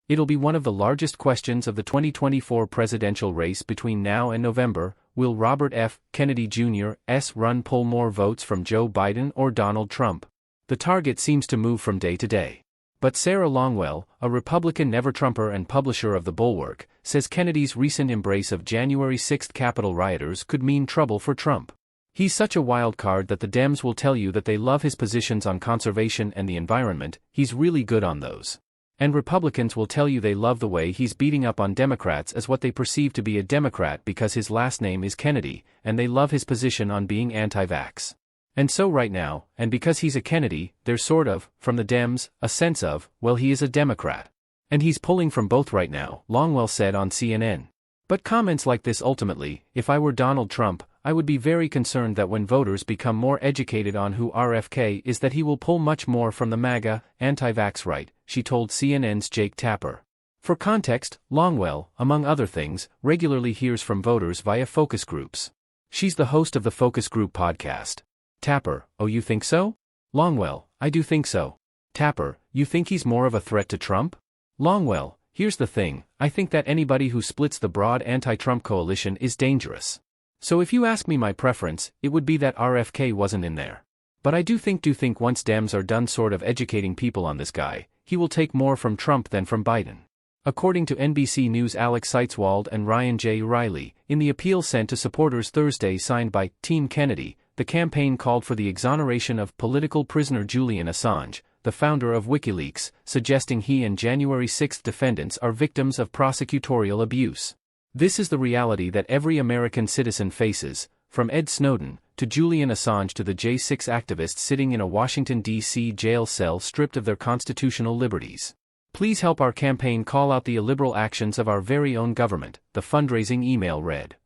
It'll be one of the largest questions of the 2024 presidential race between now and November. Will Robert F. Kennedy Jr.'s run pull more votes from Joe Biden or Donald Trump? The target seems to move from day to day. But Sarah Longwell, a Republican never-Trumper and publisher of The Bulwark, says Kennedy's recent embrace of January 6 Capitol rioters could mean trouble for Trump. He's such a wild card that the Dems will tell you that they love his positions on conservation and the environment. He's really good on those. And Republicans will tell you they love the way he's beating up on Democrats as what they perceive to be a Democrat because his last name is Kennedy, and they love his position on being anti-vax. And so right now, and because he's a Kennedy, there's sort of, from the Dems, a sense of, well, he is a Democrat. And he's pulling from both right now, Longwell said on CNN. But comments like this ultimately, if I were Donald Trump, I would be very concerned that when voters become more educated on who RFK is that he will pull much more from the MAGA, anti-vax right, she told CNN's Jake Tapper. For context, Longwell, among other things, regularly hears from voters via focus groups. She's the host of the Focus Group podcast. Tapper, oh, you think so? Longwell, I do think so. Tapper, you think he's more of a threat to Trump? Longwell, here's the thing, I think that anybody who splits the broad anti-Trump coalition is dangerous. So if you ask me my preference, it would be that RFK wasn't in there. But I do think once Dems are done sort of educating people on this guy, he will take more from Trump than from Biden. According to NBC News' Alex Seitzwald and Ryan J. Riley, in the appeal sent to supporters Thursday signed by Team Kennedy, the campaign called for the exoneration of political prisoner Julian Assange, the founder of WikiLeaks, suggesting he and January 6 defendants are victims of prosecutorial abuse. This is the reality that every American citizen faces, from Ed Snowden to Julian Assange to the J6 activists sitting in a Washington, D.C. jail cell stripped of their constitutional liberties. Please help our campaign call out the illiberal actions of our very own government, the fundraising email read.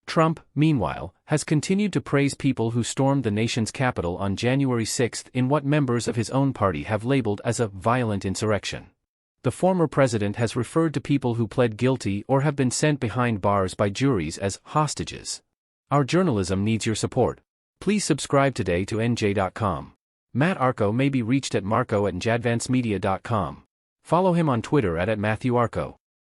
Trump, meanwhile, has continued to praise people who stormed the nation's capital on January 6 in what members of his own party have labeled as a violent insurrection. The former president has referred to people who pled guilty or have been sent behind bars by juries as hostages. Our journalism needs your support. Please subscribe today to NJ.com. Matt Arco may be reached at marco@njadvancemedia.com. Follow him on Twitter at @MatthewArco.